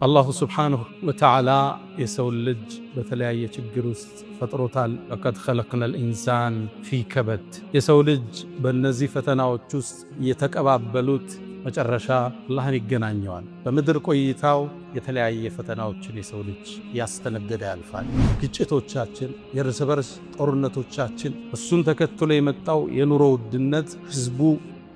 አላሁ ስብሓንሁ ወተዓላ የሰው ልጅ በተለያየ ችግር ውስጥ ፈጥሮታል። ለቀድ ኸለቅነል ኢንሳን ፊ ከበድ። የሰው ልጅ በእነዚህ ፈተናዎች ውስጥ እየተቀባበሉት መጨረሻ አላህን ይገናኘዋል። በምድር ቆይታው የተለያየ ፈተናዎችን የሰው ልጅ ያስተነገደ ያልፋል። ግጭቶቻችን፣ የእርስ በርስ ጦርነቶቻችን፣ እሱን ተከትሎ የመጣው የኑሮ ውድነት ህዝቡ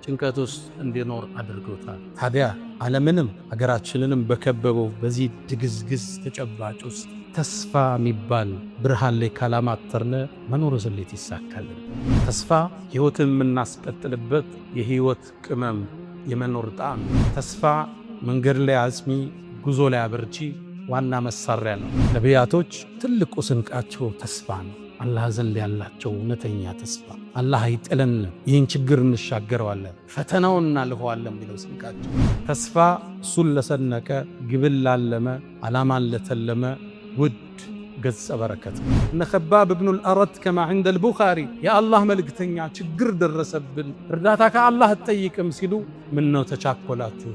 ጭንቀት ውስጥ እንዲኖር አድርጎታል። ታዲያ ዓለምንም ሀገራችንንም በከበበው በዚህ ድግዝግዝ ተጨባጭ ውስጥ ተስፋ የሚባል ብርሃን ላይ ካላማተርነ መኖር እንዴት ይሳካልን? ተስፋ ህይወትን የምናስቀጥልበት የህይወት ቅመም፣ የመኖር ጣዕም። ተስፋ መንገድ ላይ አጽሚ፣ ጉዞ ላይ አበርቺ ዋና መሳሪያ ነው። ነቢያቶች ትልቁ ስንቃቸው ተስፋ ነው። አላህ ዘንድ ያላቸው እውነተኛ ተስፋ አላህ አይጥለንም፣ ይህን ችግር እንሻገረዋለን፣ ፈተናውን እናልፈዋለን የሚለው ስንቃቸው ተስፋ እሱን ለሰነቀ፣ ግብን ላለመ፣ ዓላማን ለተለመ ውድ ገጸ በረከት። እነ ኸባብ ብኑ አልአረት ከማ ዐንደ አልቡኻሪ የአላህ መልእክተኛ ችግር ደረሰብን እርዳታ ከአላህ አትጠይቅም ሲሉ ምነው ተቻኮላችሁ?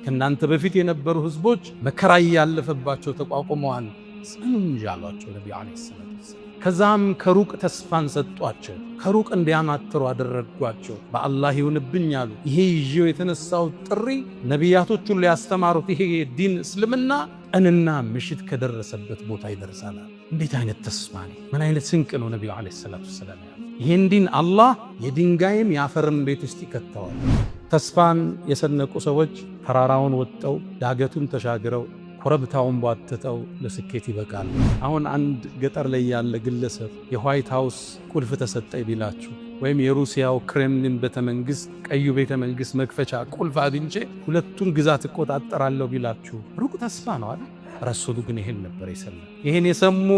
ከእናንተ በፊት የነበሩ ህዝቦች መከራ ያለፈባቸው ተቋቁመዋል፣ ጽኑ እንጂ አሏቸው ነቢ ዓለይሂ ሰላቱ ወሰላም። ከዛም ከሩቅ ተስፋን ሰጧቸው፣ ከሩቅ እንዲያማትሩ አደረጓቸው። በአላህ ይሁንብኝ አሉ። ይሄ ይዤው የተነሳው ጥሪ ነቢያቶቹን ሊያስተማሩት ይሄ ዲን እስልምና ቀንና ምሽት ከደረሰበት ቦታ ይደርሳል። እንዴት አይነት ተስፋ ነው! ምን አይነት ስንቅ ነው! ነቢዩ ዓለይሂ ሰላቱ ወሰላም ይህን ዲን አላህ የድንጋይም የአፈርም ቤት ውስጥ ይከተዋል። ተስፋን የሰነቁ ሰዎች ተራራውን ወጥተው ዳገቱን ተሻግረው ኮረብታውን ቧትተው ለስኬት ይበቃል። አሁን አንድ ገጠር ላይ ያለ ግለሰብ የዋይት ሃውስ ቁልፍ ተሰጠኝ ቢላችሁ ወይም የሩሲያው ክሬምሊን ቤተመንግስት ቀዩ ቤተመንግስት መክፈቻ ቁልፍ አግኝቼ ሁለቱን ግዛት እቆጣጠራለሁ ቢላችሁ ሩቅ ተስፋ ነው አይደል? ረሱሉ ግን ይሄን ነበር የሰማ። ይሄን የሰሙ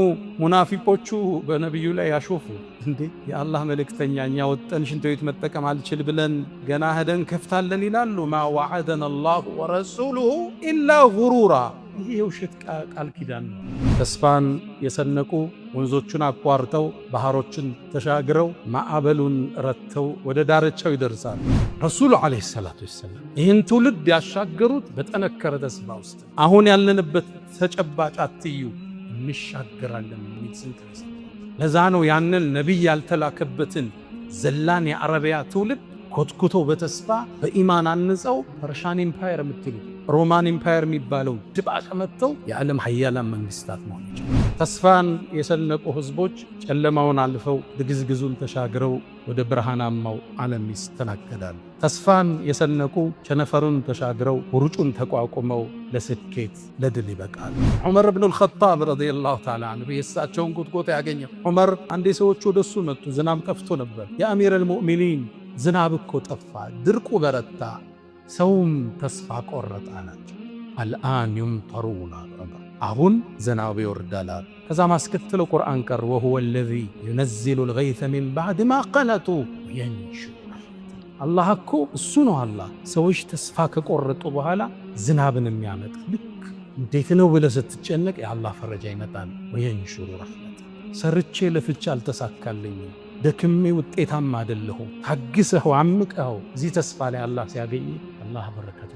ሙናፊቆቹ በነብዩ ላይ ያሾፉ። እንዴ የአላህ መልእክተኛ እኛ ወጠን ሽንት ቤት መጠቀም አልችል ብለን ገና ሄደን ከፍታለን ይላሉ። ማ ወዐደና አላሁ ወረሱሉሁ ኢላ ጉሩራ። ይሄ የውሸት ቃል ኪዳን ነው። ተስፋን የሰነቁ ወንዞቹን አቋርጠው ባህሮችን ተሻግረው ማዕበሉን ረተው ወደ ዳርቻው ይደርሳሉ። ረሱሉ ዓለይሂ ሰላቱ ወሰላም ይህን ትውልድ ያሻገሩት በጠነከረ ተስፋ ውስጥ። አሁን ያለንበት ተጨባጭ አትዩ፣ እንሻገራለን የሚል ስንቅ ነው። ለዛ ነው ያንን ነቢይ ያልተላከበትን ዘላን የአረቢያ ትውልድ ኮትኩቶ በተስፋ በኢማን አንጸው ፐርሻን ኢምፓየር የምትሉ ሮማን ኢምፓየር የሚባለው ድባቅ መጥተው የዓለም ሀያላን መንግስታት መሆናቸው። ተስፋን የሰነቁ ህዝቦች ጨለማውን አልፈው ድግዝግዙን ተሻግረው ወደ ብርሃናማው ዓለም ይስተናገዳሉ። ተስፋን የሰነቁ ቸነፈሩን ተሻግረው ውርጩን ተቋቁመው ለስኬት ለድል ይበቃሉ። ዑመር ብኑ አልኸጣብ ረዲየላሁ ተዓላ ዐንሁ የእሳቸውን ቁጥቆጥ ያገኘው ዑመር አንዴ ሰዎች ወደሱ መጡ። ዝናብ ጠፍቶ ነበር። የአሚረል ሙእሚኒን ዝናብ እኮ ጠፋ፣ ድርቁ በረታ፣ ሰውም ተስፋ ቆረጠ አላቸው። አልአን ዩምጠሩና አሁን ዝናብ ይወርዳል። ከዛ ማስከተለው ቁርአን ቀር ወሁወ አለዚ ዩነዚሉ አልገይሰ ሚን ባዕድ ማ ቀነጡ ወየንሹሩ አላህ እኮ እሱ ነው። አላህ ሰዎች ተስፋ ከቆረጡ በኋላ ዝናብን የሚያመጣ። ልክ እንዴት ነው ብለህ ስትጨነቅ የአላህ ፈረጃ ይመጣል። ወየንሹሩ ረሕመት ሰርቼ ለፍቼ አልተሳካልኝም፣ ደክሜ ውጤታማ አይደለሁም፣ ታግሰኸው አምቀኸው እዚህ ተስፋ ላይ አላህ ሲያገኝ አላህ በረከቱ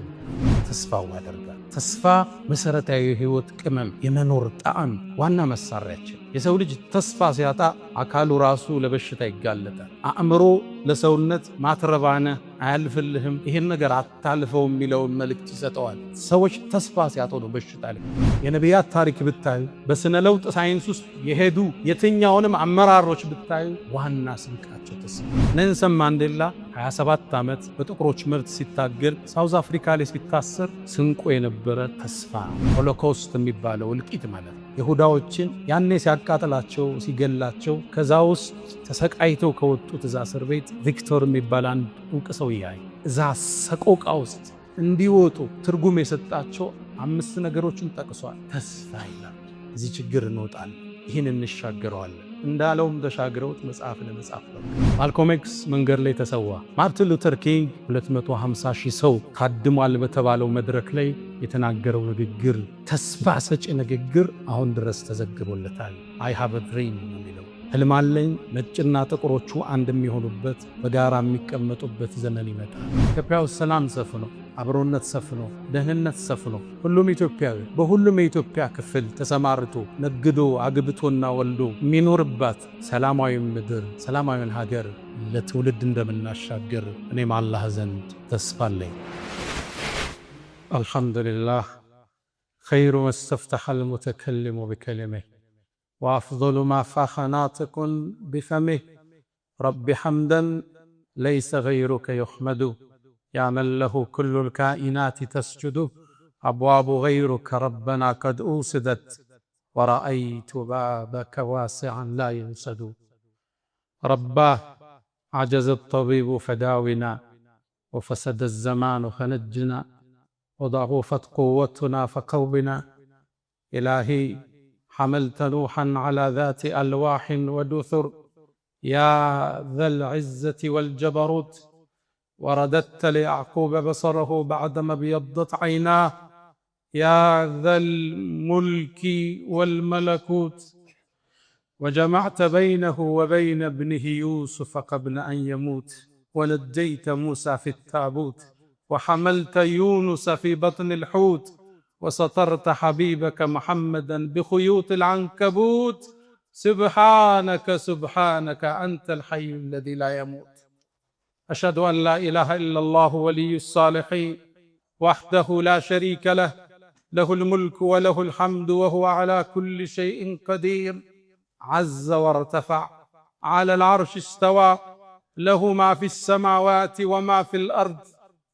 ተስፋው ያደርጋል። ተስፋ መሰረታዊ የህይወት ቅመም፣ የመኖር ጣዕም ዋና መሳሪያችን። የሰው ልጅ ተስፋ ሲያጣ አካሉ ራሱ ለበሽታ ይጋለጣል። አእምሮ ለሰውነት ማትረባነ አያልፍልህም፣ ይሄን ነገር አታልፈው የሚለውን መልእክት ይሰጠዋል። ሰዎች ተስፋ ሲያጡ ነው በሽታ ላይ። የነቢያት ታሪክ ብታዩ፣ በስነ ለውጥ ሳይንስ ውስጥ የሄዱ የትኛውንም አመራሮች ብታዩ ዋና ስንቃቸው ተስፋ። ኔልሰን ማንዴላ 27 ዓመት በጥቁሮች መብት ሲታገል ሳውዝ አፍሪካ ላይ ሲታሰር ስንቁ የነበረ ተስፋ። ሆሎኮስት የሚባለው እልቂት ማለት ነው። ይሁዳዎችን ያኔ ሲያቃጥላቸው ሲገላቸው ከዛ ውስጥ ተሰቃይተው ከወጡት እዛ እስር ቤት ቪክቶር የሚባል አንድ ዕውቅ ሰው ያይ እዛ ሰቆቃ ውስጥ እንዲወጡ ትርጉም የሰጣቸው 5 ነገሮችን ጠቅሷል። ተስፋ ይላል። እዚህ ችግር እንወጣለን፣ ይህን እንሻገረዋለን እንዳለውም ተሻግረውት መጽሐፍ ለመጻፍ ነው። ማልኮም ኤክስ መንገድ ላይ ተሰዋ። ማርቲን ሉተር ኪንግ 250 ሺህ ሰው ታድሟል በተባለው መድረክ ላይ የተናገረው ንግግር፣ ተስፋ ሰጪ ንግግር አሁን ድረስ ተዘግቦለታል። አይ ሃቭ አ ድሪም የሚለው ህልም አለኝ፣ ነጭና ጥቁሮቹ አንድ የሚሆኑበት በጋራ የሚቀመጡበት ዘመን ይመጣል። ኢትዮጵያ ውስጥ ሰላም ሰፍኖ አብሮነት ሰፍኖ ደህንነት ሰፍኖ ሁሉም ኢትዮጵያዊ በሁሉም የኢትዮጵያ ክፍል ተሰማርቶ ነግዶ አግብቶና ወልዶ የሚኖርባት ሰላማዊ ምድር ሰላማዊ ሀገር ለትውልድ እንደምናሻገር እኔም አላህ ዘንድ ተስፋ አለኝ። አልሐምዱሊላህ خير ما استفتح المتكلم بكلمه وأفضل ما فاخ ناطق بفمه رب حمدا ليس غيرك يحمد يا من له كل الكائنات تسجد أبواب غيرك ربنا قد أوسدت ورأيت بابك واسعا لا ينسد رباه عجز الطبيب فداونا وفسد الزمان فنجنا وضعفت قوتنا فقونا إلهي حملت نوحا على ذات ألواح ودثر يا ذا العزة والجبروت ورددت ليعقوب بصره بعدما ابيضت عيناه يا ذا الملك والملكوت وجمعت بينه وبين ابنه يوسف قبل أن يموت ونجيت موسى في التابوت وحملت يونس في بطن الحوت وسترت حبيبك محمدا بخيوط العنكبوت سبحانك سبحانك أنت الحي الذي لا يموت أشهد أن لا إله إلا الله ولي الصالحين وحده لا شريك له له الملك وله الحمد وهو على كل شيء قدير عز وارتفع على العرش استوى له ما في السماوات وما في الأرض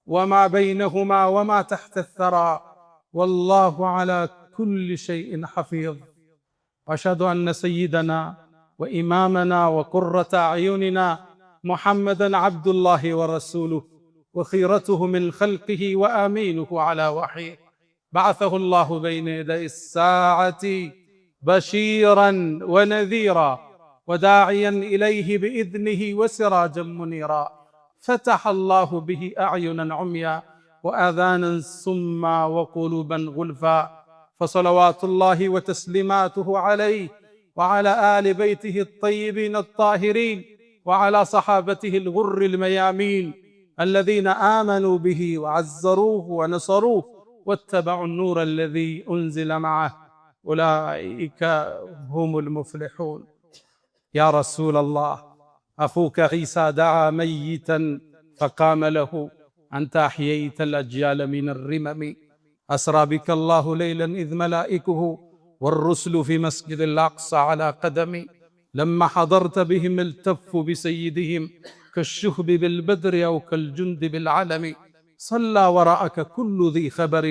وما بينهما وما تحت الثرى والله على كل شيء حفيظ وأشهد أن سيدنا وإمامنا وقرة أعيننا محمدًا عبد الله ورسوله وخيرته من خلقه وآمينه على وحيه بعثه الله بين يدي الساعة بشيرًا ونذيرًا وداعيًا إليه بإذنه وسراجًا منيرًا فتح الله به أعينًا عميا وآذانا صما وقلوبا غلفا فصلوات الله وتسليماته عليه وعلى آل بيته الطيبين الطاهرين وعلى صحابته الغر الميامين الذين آمنوا به وعزروه ونصروه واتبعوا النور الذي أنزل معه أولئك هم المفلحون يا رسول الله أخوك عيسى دعا ميتا فقام له أنت أحييت الأجيال من الرمم أسرى بك الله ليلا إذ ملائكه والرسل في مسجد الأقصى على قدمي لما حضرت بهم التفوا بسيدهم كالشهب بالبدر أو كالجند بالعلم صلى وراءك كل ذي خبر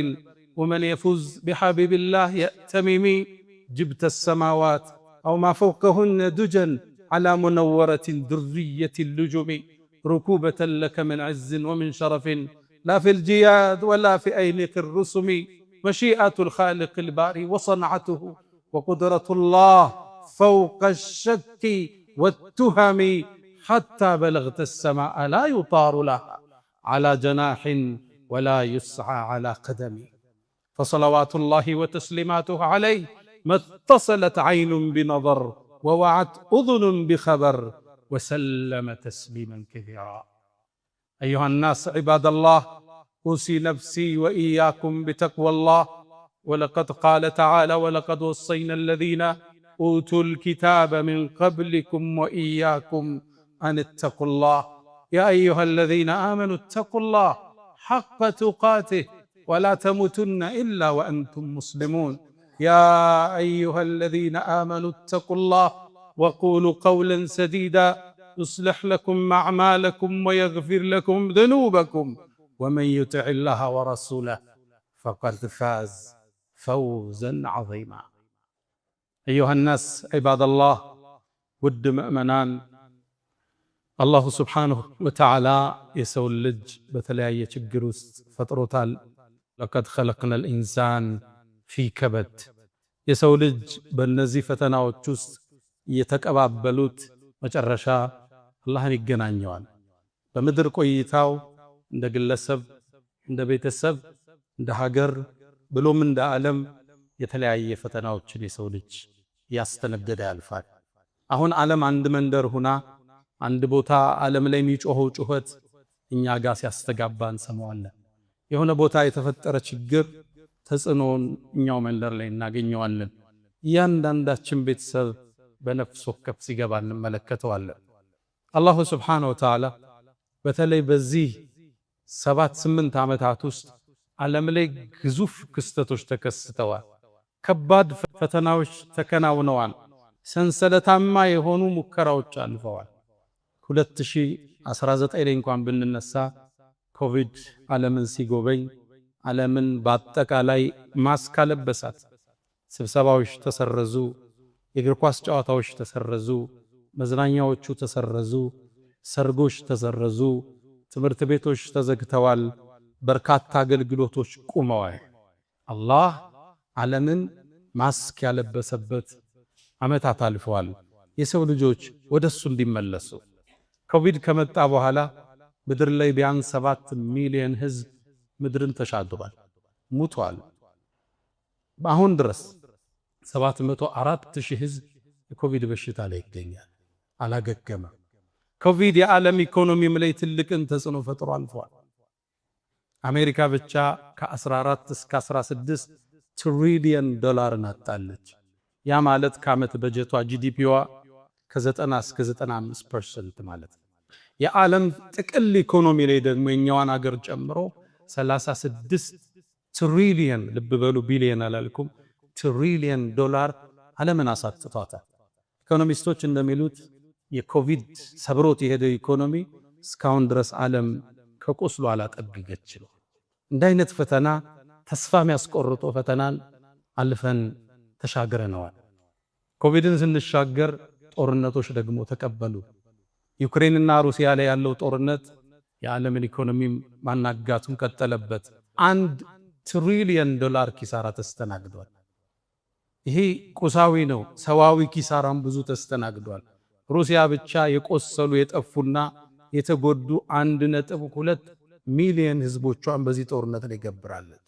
ومن يفوز بحبيب الله يأتمم جبت السماوات أو ما فوقهن دجا على منورة درية اللجم ركوبة لك من عز ومن شرف لا في الجياد ولا في أينق الرسم مشيئة الخالق الباري وصنعته وقدرة الله فوق الشك والتهم حتى بلغت السماء لا يطار لها على جناح ولا يسعى على قدم فصلوات الله وتسليماته عليه ما اتصلت عين بنظر ووعت أذن بخبر وسلم تسليما كثيرا أيها الناس عباد الله أوصي نفسي وإياكم بتقوى الله ولقد قال تعالى ولقد وصينا الذين أوتوا الكتاب من قبلكم وإياكم أن اتقوا الله يا أيها الذين آمنوا اتقوا الله حق تقاته ولا تموتن إلا وأنتم مسلمون يا أيها الذين آمنوا اتقوا الله وقولوا قولا سديدا يصلح لكم أعمالكم ويغفر لكم ذنوبكم ومن يطع الله ورسوله فقد فاز فوزا عظيما أيها الناس عباد الله ود مؤمنان الله سبحانه وتعالى يسول اللج بتلاقي تجروس فطرتال لقد خلقنا الإنسان في كبد يسول اللج بالنزيفتنا وتشوس يتكأباب بلوت مجرشا الله نيجنانيوان بمدر قويتاو عند جلسب عند بيت السب عند هاجر بلو من دا عالم يتلاقي فتنا وتشوس يسول اللج ያስተነገደ ያልፋል። አሁን ዓለም አንድ መንደር ሆና አንድ ቦታ ዓለም ላይ የሚጮኸው ጩኸት እኛ ጋር ሲያስተጋባ እንሰማዋለን። የሆነ ቦታ የተፈጠረ ችግር ተጽዕኖውን እኛው መንደር ላይ እናገኘዋለን። እያንዳንዳችን ቤተሰብ በነፍስ ወከፍ ሲገባ እንመለከተዋለን። አላሁ ስብሓነሁ ወተዓላ በተለይ በዚህ 7-8 ዓመታት ውስጥ ዓለም ላይ ግዙፍ ክስተቶች ተከስተዋል። ከባድ ፈተናዎች ተከናውነዋል። ሰንሰለታማ የሆኑ ሙከራዎች አልፈዋል። 2019 ላይ እንኳን ብንነሳ ኮቪድ ዓለምን ሲጎበኝ ዓለምን በአጠቃላይ ማስክ አለበሳት። ስብሰባዎች ተሰረዙ፣ የእግር ኳስ ጨዋታዎች ተሰረዙ፣ መዝናኛዎቹ ተሰረዙ፣ ሰርጎች ተሰረዙ፣ ትምህርት ቤቶች ተዘግተዋል፣ በርካታ አገልግሎቶች ቆመዋል። አላህ ዓለምን ማስክ ያለበሰበት ዓመታት አልፈዋል። የሰው ልጆች ወደሱ እንዲመለሱ ኮቪድ ከመጣ በኋላ ምድር ላይ ቢያንስ 7 ሚሊዮን ህዝብ ምድርን ተሻግሯል፣ ሙቷል። በአሁን ድረስ 704,000 ህዝብ የኮቪድ በሽታ ላይ ይገኛል፣ አላገገመም። ኮቪድ የዓለም ኢኮኖሚም ላይ ትልቅን ተጽዕኖ ፈጥሮ አልፏል። አሜሪካ ብቻ ከ14 እስከ 16 ትሪሊየን ዶላርን አጣለች። ያ ማለት ከዓመት በጀቷ ጂዲፒዋ ከ90 እስከ 95% ማለት ነው። የዓለም ጥቅል ኢኮኖሚ ላይ ደግሞ የኛዋን አገር ጨምሮ 36 ትሪሊየን፣ ልብ በሉ ቢሊየን አላልኩም፣ ትሪሊየን ዶላር ዓለምን አሳጥቷታል። ኢኮኖሚስቶች እንደሚሉት የኮቪድ ሰብሮት የሄደው ኢኮኖሚ እስካሁን ድረስ ዓለም ከቁስሉ አላጠገገችም። እንደ አይነት ፈተና ተስፋ የሚያስቆርጦ ፈተናን አልፈን ተሻግረነዋል። ኮቪድን ስንሻገር ጦርነቶች ደግሞ ተቀበሉ። ዩክሬንና ሩሲያ ላይ ያለው ጦርነት የዓለምን ኢኮኖሚም ማናጋቱን ቀጠለበት። 1 ትሪሊየን ዶላር ኪሳራ ተስተናግዷል። ይሄ ቁሳዊ ነው። ሰዋዊ ኪሳራም ብዙ ተስተናግዷል። ሩሲያ ብቻ የቆሰሉ የጠፉና የተጎዱ 1.2 ሚሊዮን ህዝቦቿን በዚህ ጦርነት ላይ ገብራለች።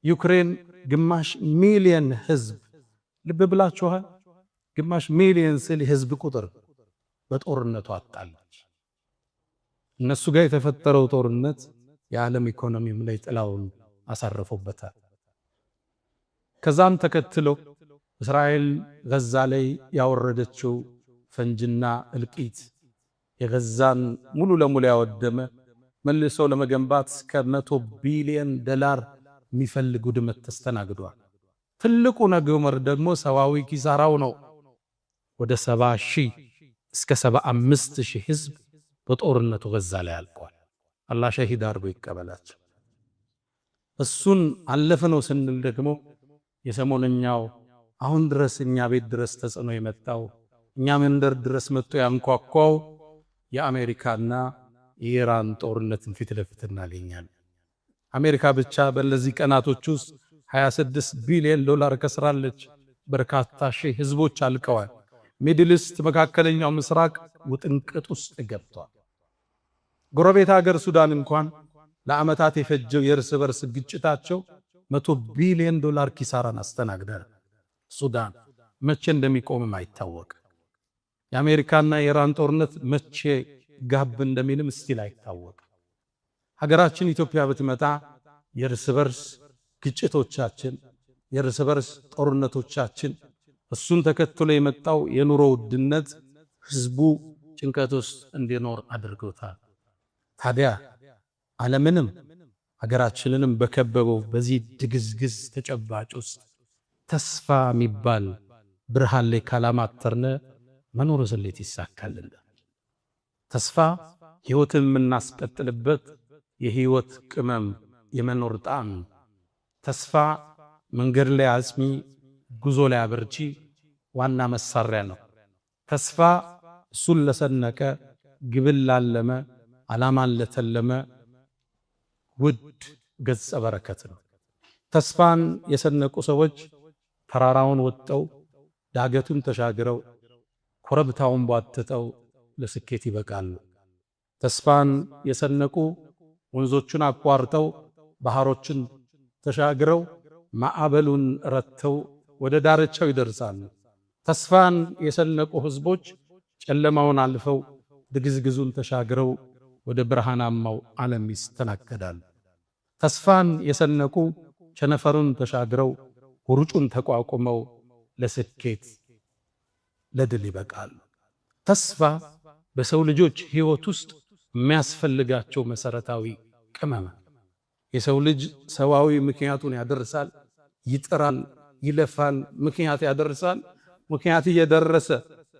ዩክሬን ግማሽ ሚሊዮን ህዝብ፣ ልብ ብላችኋል፣ ግማሽ ሚሊዮን ስል ህዝብ ቁጥር በጦርነቱ አጣለች። እነሱ ጋር የተፈጠረው ጦርነት የዓለም ኢኮኖሚም ላይ ጥላውን አሳርፎበታል። ከዛም ተከትሎ እስራኤል ጋዛ ላይ ያወረደችው ፈንጅና እልቂት የጋዛን ሙሉ ለሙሉ ያወደመ፣ መልሶ ለመገንባት እስከ $100 ቢሊዮን የሚፈልግ ውድመት ተስተናግዷል። ትልቁ ነገር ደግሞ ሰዋዊ ኪሳራው ነው። ወደ 70,000 እስከ 75,000 ህዝብ በጦርነቱ ጋዛ ላይ አልቋል። አላህ ሸሂድ አድርጎ ይቀበላቸው። እሱን አለፈ ነው ስንል ደግሞ የሰሞነኛው አሁን ድረስ እኛ ቤት ድረስ ተጽዕኖ የመጣው እኛ መንደር ድረስ መጥቶ ያንኳኳው የአሜሪካና የኢራን ጦርነትን ፊት ለፊት እናገኛለን። አሜሪካ ብቻ በእነዚህ ቀናቶች ውስጥ $26 ቢሊዮን ከስራለች። በርካታ ሺህ ህዝቦች አልቀዋል። ሚድል ኢስት መካከለኛው ምስራቅ ውጥንቅጥ ውስጥ ገብቷል። ጎረቤት ሀገር ሱዳን እንኳን ለዓመታት የፈጀው የእርስ በርስ ግጭታቸው $100 ቢሊዮን ኪሳራን አስተናግዳል። ሱዳን መቼ እንደሚቆምም አይታወቅ። የአሜሪካና የኢራን ጦርነት መቼ ጋብ እንደሚልም ስቲል አይታወቅ። ሀገራችን ኢትዮጵያ ብትመጣ የእርስ በርስ ግጭቶቻችን፣ የእርስ በርስ ጦርነቶቻችን፣ እሱን ተከትሎ የመጣው የኑሮ ውድነት ህዝቡ ጭንቀት ውስጥ እንዲኖር አድርጎታል። ታዲያ ዓለምንም ሀገራችንንም በከበበው በዚህ ድግዝግዝ ተጨባጭ ውስጥ ተስፋ የሚባል ብርሃን ላይ ካላማተርነ መኖር እንዴት ይሳካልን? ተስፋ ህይወትን የምናስቀጥልበት የህይወት ቅመም፣ የመኖር ጣዕም። ተስፋ መንገድ ላይ አጽሚ፣ ጉዞ ላይ አበርቺ ዋና መሳሪያ ነው። ተስፋ እሱን ለሰነቀ፣ ግብን ላለመ፣ ዓላማን ለተለመ ውድ ገጸ በረከት ነው። ተስፋን የሰነቁ ሰዎች ተራራውን ወጥተው ዳገቱን ተሻግረው ኮረብታውን ቧጥጠው ለስኬት ይበቃሉ። ተስፋን የሰነቁ ወንዞቹን አቋርጠው ባህሮችን ተሻግረው ማዕበሉን ረተው ወደ ዳርቻው ይደርሳሉ። ተስፋን የሰነቁ ህዝቦች ጨለማውን አልፈው ድግዝግዙን ተሻግረው ወደ ብርሃናማው ዓለም ይስተናገዳሉ። ተስፋን የሰነቁ ቸነፈሩን ተሻግረው ውርጩን ተቋቁመው ለስኬት ለድል ይበቃሉ። ተስፋ በሰው ልጆች ሕይወት ውስጥ የሚያስፈልጋቸው መሰረታዊ ቅመም። የሰው ልጅ ሰዋዊ ምክንያቱን ያደርሳል፣ ይጥራል፣ ይለፋል፣ ምክንያት ያደርሳል። ምክንያት እየደረሰ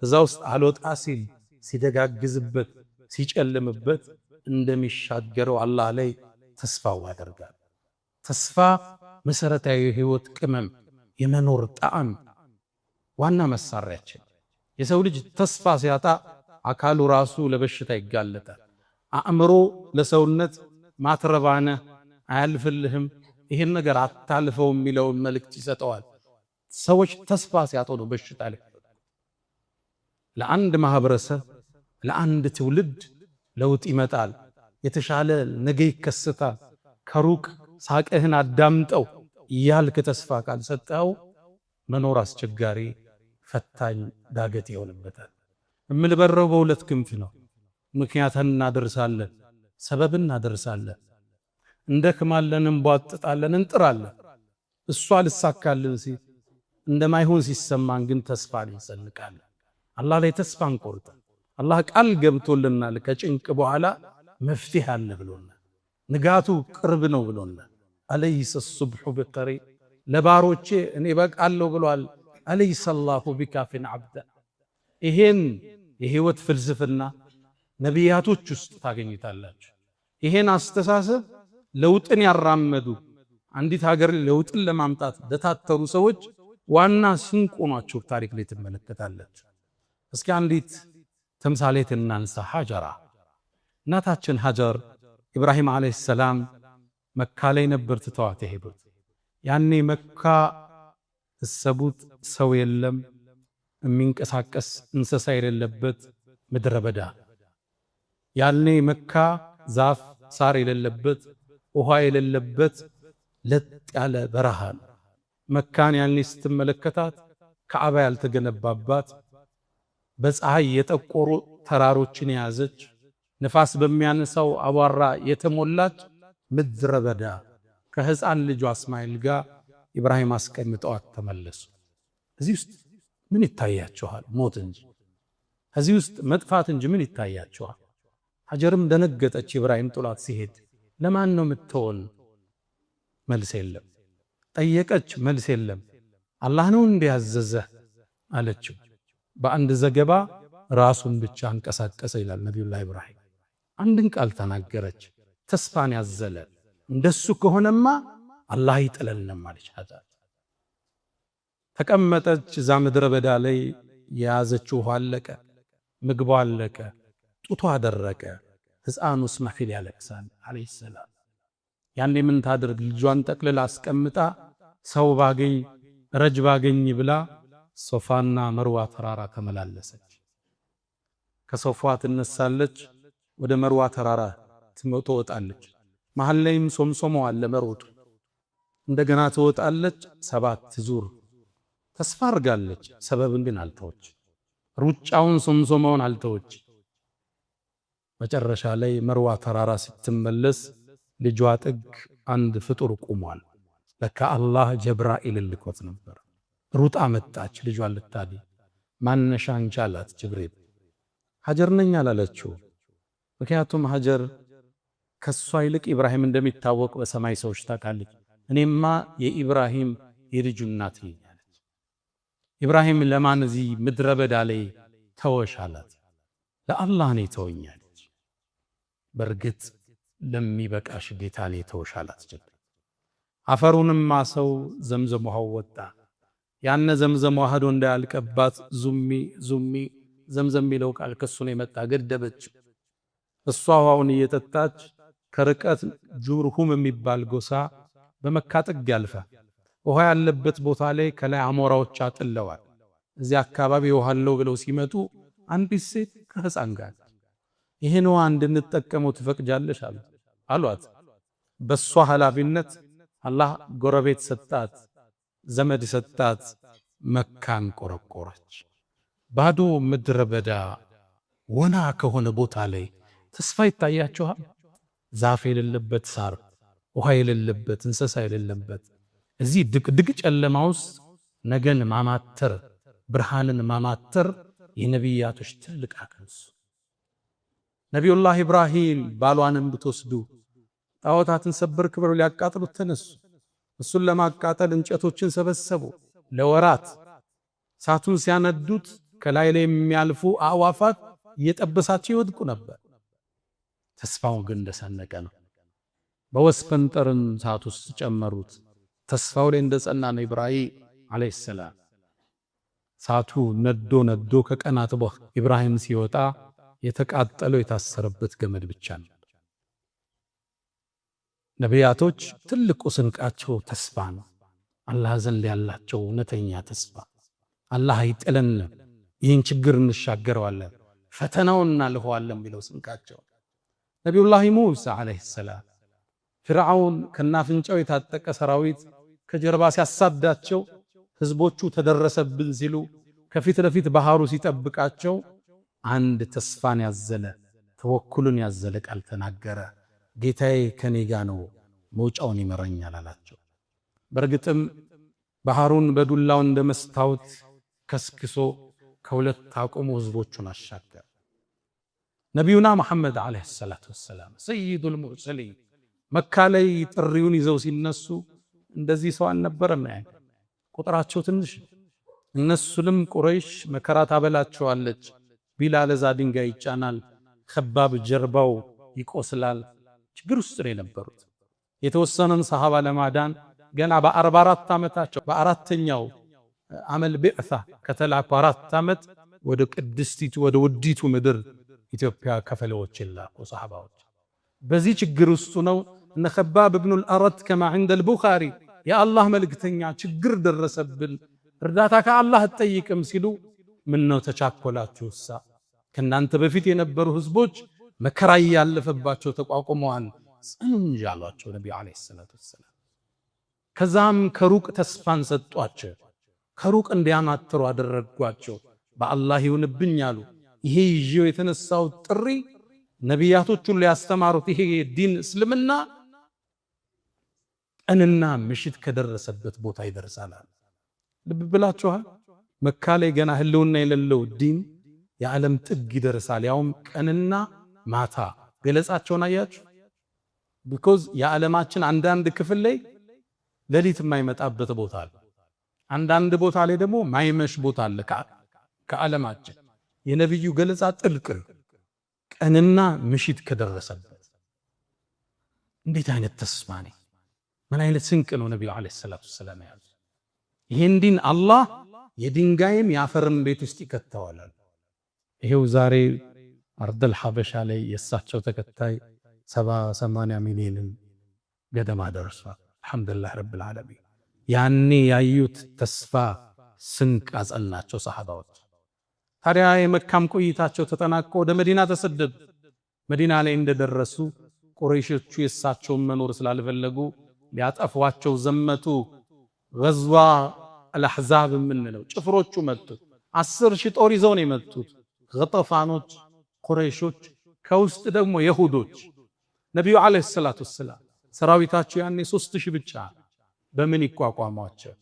እዛ ውስጥ አልወጣ ሲል ሲደጋግዝበት ሲጨልምበት እንደሚሻገረው አላህ ላይ ተስፋው ያደርጋል። ተስፋ መሰረታዊ የህይወት ቅመም፣ የመኖር ጣዕም ዋና መሳሪያችን። የሰው ልጅ ተስፋ ሲያጣ አካሉ ራሱ ለበሽታ ይጋለጣል። አእምሮ ለሰውነት ማትረባነ አያልፍልህም፣ ይህን ነገር አታልፈው የሚለውን መልእክት ይሰጠዋል። ሰዎች ተስፋ ሲያጡ ነው በሽታ ላይ። ለአንድ ማህበረሰብ ለአንድ ትውልድ ለውጥ ይመጣል፣ የተሻለ ነገ ይከሰታል። ከሩቅ ሳቅህን አዳምጠው እያልክ ተስፋ ካልሰጠው መኖር አስቸጋሪ፣ ፈታኝ፣ ዳገት ይሆንበታል። የምንበረው በሁለት ክንፍ ነው። ምክንያትን እናደርሳለን፣ ሰበብን እናደርሳለን፣ እንደክማለን፣ እንቧጥጣለን፣ እንጥራለን። እሷ ልሳካልን ሲል እንደማይሆን ሲሰማን ግን ተስፋን እንሰንቃለን። አላህ ላይ ተስፋ እንቆርጥ። አላህ ቃል ገብቶልናል፣ ከጭንቅ በኋላ መፍትሄ አለ ብሎናል። ንጋቱ ቅርብ ነው ብሎናል። አለይሰ ሱብሑ ቢቀሪብ፣ ለባሮቼ እኔ በቃለሁ ብሏል። አለይሰ አላሁ ቢካፊን ዓብደ። ይሄን የህይወት ፍልስፍና ነቢያቶች ውስጥ ታገኝታላችሁ። ይሄን አስተሳሰብ ለውጥን ያራመዱ አንዲት ሀገር ለውጥን ለማምጣት ለታተሩ ሰዎች ዋና ስንቅ ሆኗቸው ታሪክ ላይ ትመለከታላችሁ። እስኪ አንዲት ተምሳሌት እናንሳ። ሀጀራ፣ እናታችን ሀጀር ኢብራሂም ዓለይሂ ሰላም መካ ላይ ነበር ትተዋት የሄዱት። ያኔ መካ እሰቡት ሰው የለም፣ የሚንቀሳቀስ እንስሳ የሌለበት ምድረ በዳ። ያኔ መካ ዛፍ ሳር የሌለበት ውሃ የሌለበት ለጥ ያለ በረሃ ነው። መካን ያኔ ስትመለከታት ከዓባ ያልተገነባባት፣ በፀሐይ የጠቆሩ ተራሮችን የያዘች፣ ንፋስ በሚያነሳው አቧራ የተሞላች ምድረ በዳ ከህፃን ልጇ እስማኤል ጋር ኢብራሂም አስቀምጠዋት ተመለሱ። እዚህ ውስጥ ምን ይታያቸዋል? ሞት እንጂ። እዚህ ውስጥ መጥፋት እንጂ ምን ይታያቸዋል? ሀጀርም ደነገጠች። ኢብራሂም ጥሏት ሲሄድ ለማን ነው የምትሆን? መልስ የለም። ጠየቀች፣ መልስ የለም። አላህ ነው እንዲያዘዘህ አለችው። በአንድ ዘገባ ራሱን ብቻ አንቀሳቀሰ ይላል ነቢዩላህ ኢብራሂም። አንድን ቃል ተናገረች፣ ተስፋን ያዘለ። እንደሱ ከሆነማ አላህ ይጥለልንም አለች ሀጀር። ተቀመጠች። እዛ ምድረ በዳ ላይ የያዘችው ውሃ አለቀ፣ ምግቧ አለቀ፣ ጡቷ አደረቀ። ሕፃኑ እስማኤል ያለቅሳል አለይሂ ሰላም። ያኔ ምን ታድርግ? ልጇን ጠቅልላ አስቀምጣ ሰው ባገኝ ረጅ ባገኝ ብላ ሶፋና መርዋ ተራራ ተመላለሰች። ከሶፋ ትነሳለች፣ ወደ መርዋ ተራራ ትወጣለች። መሃል ላይም ሶምሶማው አለ መሮጡ። እንደገና ትወጣለች፣ 7 ዙር ተስፋ አርጋለች። ሰበብን ግን አልተወች፣ ሩጫውን ሶምሶማውን አልተወች። መጨረሻ ላይ መርዋ ተራራ ስትመለስ ልጇ ጥግ አንድ ፍጡር ቆሟል። ለካ አላህ ጀብራኢል ልኮት ነበር። ሩጣ መጣች ልጇን ልታድን። ማነሻ አንቺ አላት ጅብሪል። ሀጀር ነኝ አላለችው። ምክንያቱም ሀጀር ከሷ ይልቅ ኢብራሂም እንደሚታወቅ በሰማይ ሰዎች ታውቃለች። እኔማ የኢብራሂም የልጁ እናት ነኝ አለች። ኢብራሂም ለማን እዚህ ምድረ በዳ ላይ ተወሽ አላት። ለአላህ ነው ተወኛለች። በርግጥ ለሚበቃሽ ጌታ ነው ተወሽ አላት። አፈሩንም ማሰው ዘምዘም ውሃው ወጣ። ያነ ዘምዘም ውሃ ሄዶ እንዳያልቀባት ዙሚ ዙሚ ዘምዘም የሚለው ቃል ከሱ ነው የመጣ። ገደበች። እሷ ውሃውን እየጠጣች ከርቀት ጁርሁም የሚባል ጎሳ በመካ ጥግ ያልፋ። ውሃ ያለበት ቦታ ላይ ከላይ አሞራዎች አጥለዋል። እዚህ አካባቢ ውሃ አለው ብለው ሲመጡ አንዲት ሴት ከህፃን ጋር ይሄን ውሃ እንድንጠቀመው ትፈቅጃለሽ አሏት። በሷ ኃላፊነት አላህ ጎረቤት ሰጣት፣ ዘመድ ሰጣት። መካን ቆረቆረች። ባዶ ምድረ በዳ ወና ከሆነ ቦታ ላይ ተስፋ ይታያችኋል? ዛፍ የሌለበት ሳር፣ ውሃ የሌለበት እንስሳ የሌለበት እዚህ ድቅድቅ ጨለማ ውስጥ ነገን ማማተር ብርሃንን ማማተር የነቢያቶች ትልቅ አቅም። ነቢዩላህ ኢብራሂም ባሏንም ብትወስዱ ጣዖታትን ሰበር ክብር ሊያቃጥሉት ተነሱ። እሱን ለማቃጠል እንጨቶችን ሰበሰቡ። ለወራት እሳቱን ሲያነዱት ከላይ ላይ የሚያልፉ አዕዋፋት እየጠበሳቸው ይወድቁ ነበር። ተስፋው ግን እንደሰነቀ ነው። በወስፈንጠርን እሳት ውስጥ ጨመሩት። ተስፋው ላይ እንደጸና ነው ኢብራሂም አለይሂ ሰላም። እሳቱ ነዶ ከቀናት በኋላ ኢብራሂም ሲወጣ የተቃጠለው የታሰረበት ገመድ ብቻ ነው። ነቢያቶች ትልቁ ስንቃቸው ተስፋ ነው። አላህ ዘንድ ያላቸው እውነተኛ ተስፋ አላህ አይጥለንም፣ ይህን ችግር እንሻገረዋለን፣ ፈተናውን እናልፈዋለን የሚለው ስንቃቸው። ነቢዩላህ ሙሳ አለይሂ ሰላም ፍርዓውን ከናፍንጫው የታጠቀ ሰራዊት ከጀርባ ሲያሳዳቸው ህዝቦቹ ተደረሰብን ሲሉ ከፊት ለፊት ባህሩ ሲጠብቃቸው አንድ ተስፋን ያዘለ ተወኩልን ያዘለ ቃል ተናገረ። ጌታዬ ከኔ ጋር ነው፣ መውጫውን ይመረኛል አላቸው። በእርግጥም ባህሩን በዱላው እንደ መስታወት ከስክሶ ከሁለት አቁሞ ህዝቦቹን አሻገረ። ነቢዩና መሐመድ አለይሂ ሰላቱ ወሰላም ሰይዱል ሙርሰሊን መካ ላይ ጥሪውን ይዘው ሲነሱ እንደዚህ ሰው አልነበረም። ቁጥራቸው ትንሽ፣ እነሱንም ቁረይሽ መከራ ታበላቸዋለች። ቢላል እዛ ድንጋይ ይጫናል፣ ከባብ ጀርባው ይቆስላል። ችግር ውስጥ ነው የነበሩት። የተወሰነን ሰሃባ ለማዳን ገና በ44 ዓመታቸው በአራተኛው አመል ቢዕሳ ከተላኩ 4 ዓመት ወደ ቅድስቲቱ ወደ ውዲቱ ምድር ኢትዮጵያ ከፈለዎች ይላኩ ሰሃባዎች። በዚህ ችግር ውስጥ ነው እነ ከባብ ኢብኑል አረድ ከማ عند البخاري የአላህ መልእክተኛ ችግር ደረሰብን እርዳታ ከአላህ አትጠይቅም ሲሉ ምን ነው ተቻኮላችሁሳ? ከናንተ በፊት የነበሩ ህዝቦች መከራ ያለፈባቸው ተቋቁመዋል ጽኑ እንጂ አሏቸው ነብዩ አለይሂ ሰላቱ ወሰለም። ከዛም ከሩቅ ተስፋን ሰጧቸው፣ ከሩቅ እንዲያማትሩ አደረጓቸው። በአላህ ይሁንብኝ አሉ። ይሄ ይዤው የተነሳው ጥሪ ነቢያቶቹን ሊያስተማሩት ይሄ ዲን እስልምና ቀንና ምሽት ከደረሰበት ቦታ ይደርሳል። ልብ ብላችኋል? መካ ላይ ገና ህልውና የሌለው ዲን የዓለም ጥግ ይደርሳል፣ ያውም ቀንና ማታ። ገለጻቸውን አያችሁ? ቢኮዝ የዓለማችን አንዳንድ ክፍል ላይ ሌሊት የማይመጣበት ቦታ አለ፣ አንዳንድ ቦታ ላይ ደግሞ ማይመሽ ቦታ አለ። ከዓለማችን የነብዩ ገለጻ ጥልቅ ቀንና ምሽት ከደረሰበት እንዴት አይነት ተስፋ ነው! ምን አይነት ስንቅ ነው ነብዩ አለይሂ ሰላቱ ወሰላም ያዙ። ይሄን ዲን አላህ የድንጋይም ያፈርም ቤት ውስጥ ይከተዋል። ይሄው ዛሬ አርደል ሐበሻ ላይ የሳቸው ተከታይ 70-80 ሚሊዮን ገደማ ደርሷል። አልሐምዱሊላህ ረብል ዓለሚን። ያኔ ያዩት ተስፋ ስንቅ አጸናቸው ሰሃባዎች። ታዲያ የመካም ቆይታቸው ተጠናቆ ወደ መዲና ተሰደዱ። መዲና ላይ እንደደረሱ ቁረይሾቹ የሳቸውን መኖር ስላልፈለጉ ሊያጠፏቸው ዘመቱ። ገዝዋ አልአሕዛብ የምንለው ጭፍሮቹ መጡ። 10,000 ጦር ይዘው ነው የመጡት። ገጠፋኖች፣ ቁረይሾች፣ ከውስጥ ደግሞ የሁዶች። ነቢዩ አለይሂ ሰላቱ ወሰላም ሰራዊታቸው ያኔ 3,000 ብቻ በምን ይቋቋሟቸው?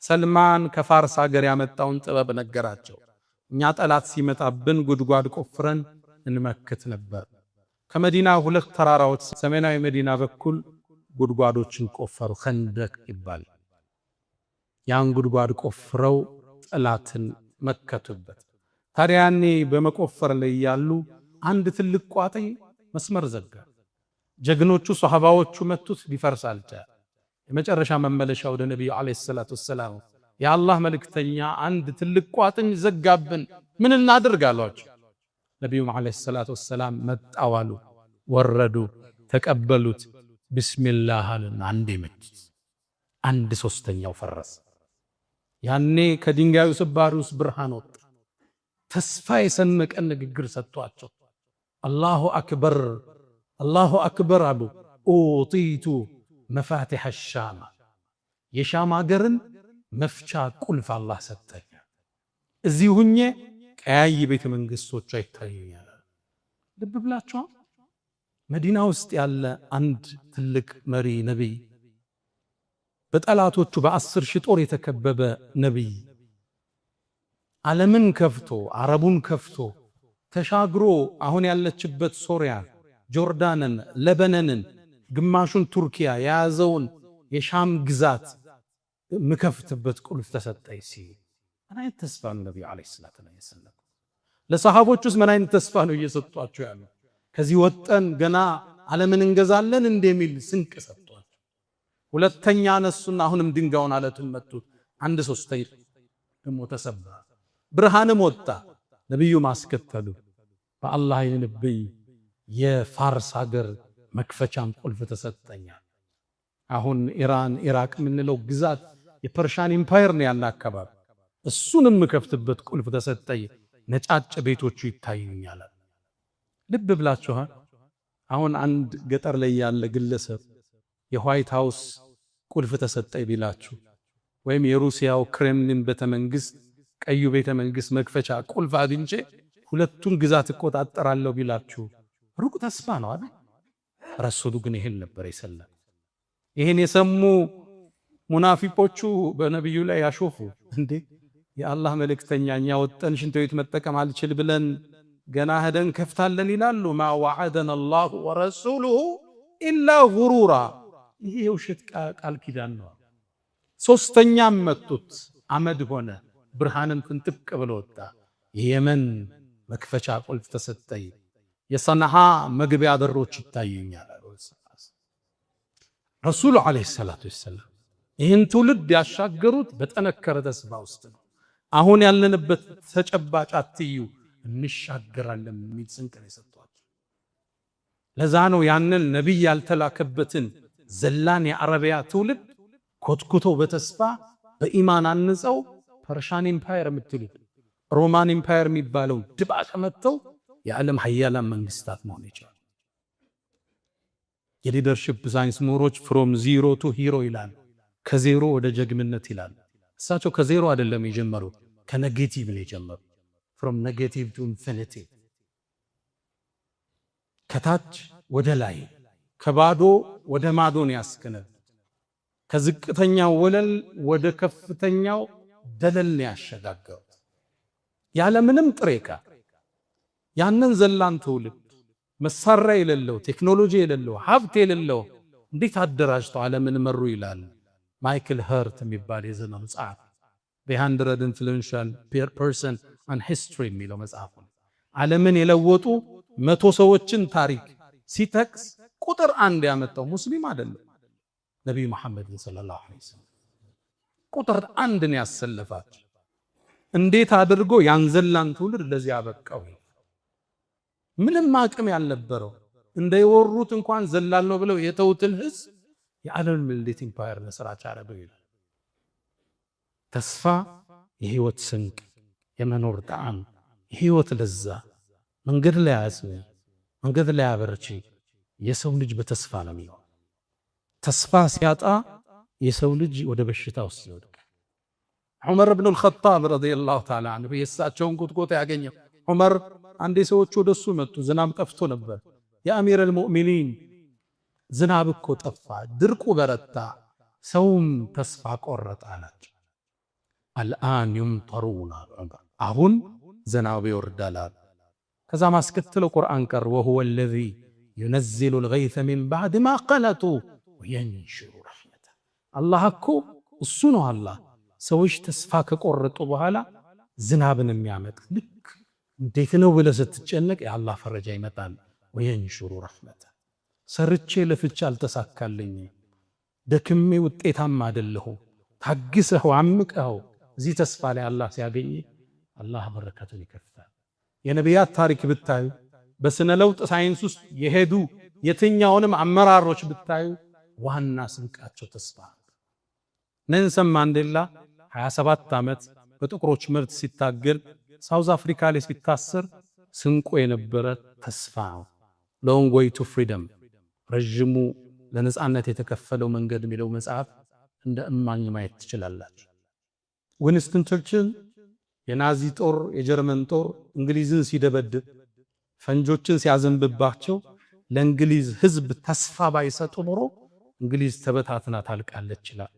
ሰልማን ከፋርስ ሀገር ያመጣውን ጥበብ ነገራቸው። እኛ ጠላት ሲመጣብን ጉድጓድ ቆፍረን እንመክት ነበር። ከመዲና 2 ተራራዎች ሰሜናዊ መዲና በኩል ጉድጓዶችን ቆፈሩ፣ ኸንደቅ ይባል። ያን ጉድጓድ ቆፍረው ጠላትን መከቱበት። ታዲያ ያኔ በመቆፈር ላይ ያሉ አንድ ትልቅ ቋጥኝ መስመር ዘጋ። ጀግኖቹ ሷሃባዎቹ መቱት፣ ሊፈርስ አልቻለም። የመጨረሻ መመለሻ ወደ ነብዩ አለይሂ ሰላቱ ወሰላም የአላህ መልእክተኛ አንድ ትልቅ ቋጥኝ ዘጋብን፣ ምን እናድርግ አሏቸው። ነብዩ አለይሂ ሰላቱ ወሰላም መጣዋሉ፣ ወረዱ፣ ተቀበሉት። ቢስሚላህ አሉና አንዴ መቱት፣ 1/3 ፈረሰ። ያኔ ከድንጋዩ ስባሪ ውስጥ ብርሃን ወጣ። ተስፋ የሰነቀ ንግግር ሰጥቷቸው አላሁ አክበር አላሁ አክበር አሉ። ኡጢቱ መፋቲሐ ሻም፣ የሻም ሀገርን መፍቻ ቁልፍ አላህ ሰጠኝ። እዚህ ሁኜ ቀያይ ቤተ መንግስቶች አይታዩኛል። ልብ ብላችኋል? መዲና ውስጥ ያለ አንድ ትልቅ መሪ ነቢይ፣ በጠላቶቹ በ10 ሺህ ጦር የተከበበ ነቢይ ዓለምን ከፍቶ አረቡን ከፍቶ ተሻግሮ አሁን ያለችበት ሶሪያ፣ ጆርዳንን፣ ለበነንን፣ ግማሹን ቱርኪያ የያዘውን የሻም ግዛት ምከፍትበት ቁልፍ ተሰጠኝ ሲል ምን አይነት ተስፋ ነው ነብዩ አለይሂ ሰላቱ ወሰለም? ለሰሃቦቹስ ምን አይነት ተስፋ ነው እየሰጧቸው ያለው? ከዚህ ወጠን ገና ዓለምን እንገዛለን እንደሚል ስንቅ ሰጧቸው። ሁለተኛ ነሱና አሁንም ድንጋዩን አለቱን መቱት። አንድ ሶስተኛ ደግሞ ተሰበረ። ብርሃንም ወጣ። ነብዩ ማስከተሉ በአላህ ነብይ የፋርስ ሀገር መክፈቻም ቁልፍ ተሰጠኛል። አሁን ኢራን ኢራቅ የምንለው ግዛት የፐርሻን ኢምፓየር ነው ያለ አካባቢ። እሱንም ከፍትበት ቁልፍ ተሰጠኝ። ነጫጭ ቤቶቹ ይታዩኛል። ልብ ብላችኋል? አሁን አንድ ገጠር ላይ ያለ ግለሰብ የዋይት ሃውስ ቁልፍ ተሰጠኝ ቢላችሁ ወይም የሩሲያው ክሬምሊን ቤተመንግስት ቀዩ ቤተመንግስት መክፈቻ ቁልፍ አግኝቼ ሁለቱን ግዛት እቆጣጠራለሁ ቢላችሁ ሩቅ ተስፋ ነው አይደል? ረሱሉ ግን ይሄን ነበር የሰለም። ይሄን የሰሙ ሙናፊቆቹ በነብዩ ላይ ያሾፉ። እንዴ የአላህ መልእክተኛ እኛ ወጠን ሽንት ቤት መጠቀም አልችል ብለን ገና ሄደን ከፍታለን ይላሉ። ማ ወዐደና አላሁ ወረሱሉሁ ኢላ ጉሩራ። ይሄ የውሸት ቃል ኪዳን ነው። ሶስተኛም መቱት፣ አመድ ሆነ፣ ብርሃንን ፍንጥቅ ብሎ ወጣ። የየመን መክፈቻ ቁልፍ ተሰጠኝ። የሰንዓ መግቢያ በሮች ይታዩኛል። ረሱሉ አለይሂ ሰላቱ ወሰላም ይህን ትውልድ ያሻገሩት በጠነከረ ተስፋ ውስጥ ነው። አሁን ያለንበት ተጨባጭ አትዩ እንሻገራለን የሚል ስንቅ ነው የሰጧቸው። ለዛ ነው ያንን ነቢይ ያልተላከበትን ዘላን የአረቢያ ትውልድ ኮትኩተው በተስፋ በኢማን አንጸው ፐርሻን ኢምፓየር የምትሉት ሮማን ኢምፓየር የሚባለው ድባቅ መጥተው የዓለም ሀያላን መንግስታት መሆን ይችላል። የሊደርሺፕ ሳይንስ ምሁሮች ፍሮም ዚሮ ቱ ሂሮ ይላል። ከዜሮ ወደ ጀግንነት ይላል። እሳቸው ከዜሮ አይደለም የጀመሩት፣ ከኔጌቲቭ ነው የጀመሩት። ፍሮም ኔጌቲቭ ቱ ኢንፊኒቲ፣ ከታች ወደ ላይ፣ ከባዶ ወደ ማዶ ነው ያስከነው። ከዝቅተኛው ወለል ወደ ከፍተኛው ደለል ነው ያሸጋገሩት ያለ ምንም ጥሬ ዕቃ። ያንን ዘላን ትውልድ መሳሪያ የሌለው ቴክኖሎጂ የሌለው ሀብት የሌለው እንዴት አደራጅተው ዓለምን መሩ ይላል ማይክል ኸርት የሚባል የዘመኑ ጸሐፊ። the 100 influential person on history የሚለው መጽሐፍ ነው። ዓለምን የለወጡ 100 ሰዎችን ታሪክ ሲጠቅስ ቁጥር 1 ያመጣው ሙስሊም አይደለም፣ ነብዩ መሐመድ ሰለላሁ ዐለይሂ ወሰለም ቁጥር 1 ነው ያሰለፋቸው። እንዴት አድርጎ ያንዘላን ትውልድ ለዚህ አበቃው? ምንም አቅም ያልነበረው እንደየወሩት እንኳን ዘላለው ብለው የተውትን ህዝብ የዓለም ሚሊቴሪ ኢምፓየር ለስራች አረበው ይላል። ተስፋ የህይወት ስንቅ፣ የመኖር ጣዕም፣ የህይወት ለዛ መንገድ ላይ ያዝም መንገድ ላይ ያበርቺ። የሰው ልጅ በተስፋ ነው የሚሆነው። ተስፋ ሲያጣ የሰው ልጅ ወደ በሽታ ውስጥ ይወድቃል። ዑመር ኢብኑ አልኸጣብ ረዲየላሁ ተዓላ ዐንሁ የእሳቸውን ቁጥቆጥ ያገኘው ዑመር አንዴ ሰዎች ወደሱ መጡ። ዝናብ ጠፍቶ ነበር። የአሚር አልሙእሚኒን ዝናብ እኮ ጠፋ፣ ድርቁ በረታ፣ ሰውም ተስፋ ቆረጠ አላቸው። አልአን ይምጠሩና አሁን ዝናብ ይወርዳል። ከዛ ማስከተለው ቁርአን ቀር ወሁወ አለዚ ዩነዚሉ አልገይሰ ሚን ባዕድ ማ ቀነጡ ወየንሹሩ ረሕመተ። አላህ እኮ እሱ ነው። አላህ ሰዎች ተስፋ ከቆረጡ በኋላ ዝናብን የሚያመጣ ልክ እንዴት ነው ብለህ ስትጨነቅ የአላህ ፈረጃ ይመጣል። ወየንሹሩ ረሕመተ። ሰርቼ ለፍቼ አልተሳካልኝ፣ ደክሜ ውጤታም አይደለሁም፣ ታግሰህ አምቀኸው እዚህ ተስፋ ላይ አላህ ሲያገኝ አላህ በረከቱን ይከፍታል። የነቢያት ታሪክ ብታዩ፣ በስነ ለውጥ ሳይንስ ውስጥ የሄዱ የትኛውንም አመራሮች ብታዩ ዋና ስንቃቸው ተስፋ። ኔልሰን ማንዴላ 27 ዓመት በጥቁሮች መብት ሲታገል ሳውዝ አፍሪካ ላይ ሲታሰር ስንቆ የነበረ ተስፋ ነው። ሎንግ ዌይ ቱ ፍሪደም፣ ረጅሙ ለነጻነት የተከፈለው መንገድ የሚለው መጽሐፍ እንደ እማኝ ማየት ትችላላችሁ። ዊንስተን ቸርችል የናዚ ጦር የጀርመን ጦር እንግሊዝን ሲደበድብ ፈንጆችን ሲያዘንብባቸው ለእንግሊዝ ህዝብ ተስፋ ባይሰጡ ኖሮ እንግሊዝ ተበታትና ታልቃለች ይላል።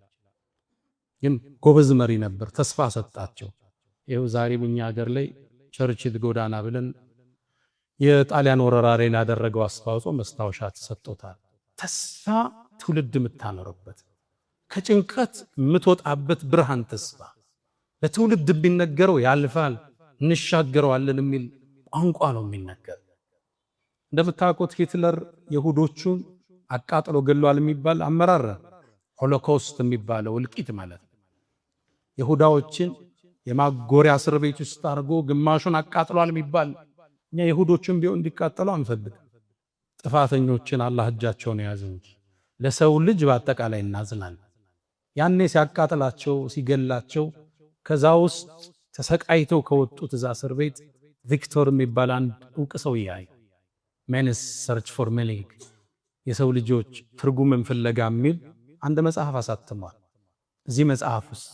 ግን ጎበዝ መሪ ነበር፣ ተስፋ ሰጣቸው። ይኸው ዛሬም እኛ ሀገር ላይ ቸርችል ጎዳና ብለን የጣሊያን ወረራ ላይ ላደረገው አስተዋጽኦ መስታወሻ ተሰጥቶታል። ተስፋ ትውልድ የምታኖርበት ከጭንቀት የምትወጣበት ብርሃን ተስፋ ለትውልድ ቢነገረው ያልፋል እንሻገረዋለን የሚል ቋንቋ ነው የሚነገር። እንደምታውቁት ሂትለር የሁዶቹን አቃጥሎ ገሏል የሚባል አመራር ሆሎኮስት የሚባለው እልቂት ማለት የሁዳዎችን የማጎሪያ እስር ቤት ውስጥ አድርጎ ግማሹን አቃጥሏል የሚባል እኛ የሁዶችን ቢሆን እንዲቃጠሉ አንፈልግ። ጥፋተኞችን አላህ እጃቸውን የያዘ እንጂ ለሰው ልጅ በአጠቃላይ እናዝናል። ያኔ ሲያቃጥላቸው ሲገላቸው ከዛ ውስጥ ተሰቃይተው ከወጡት እዛ እስር ቤት ቪክቶር የሚባል አንድ ዕውቅ ሰው ያይ መንስ ሰርች ፎር ሚኒንግ የሰው ልጆች ትርጉምን ፍለጋ የሚል አንድ መጽሐፍ አሳትሟል። እዚህ መጽሐፍ ውስጥ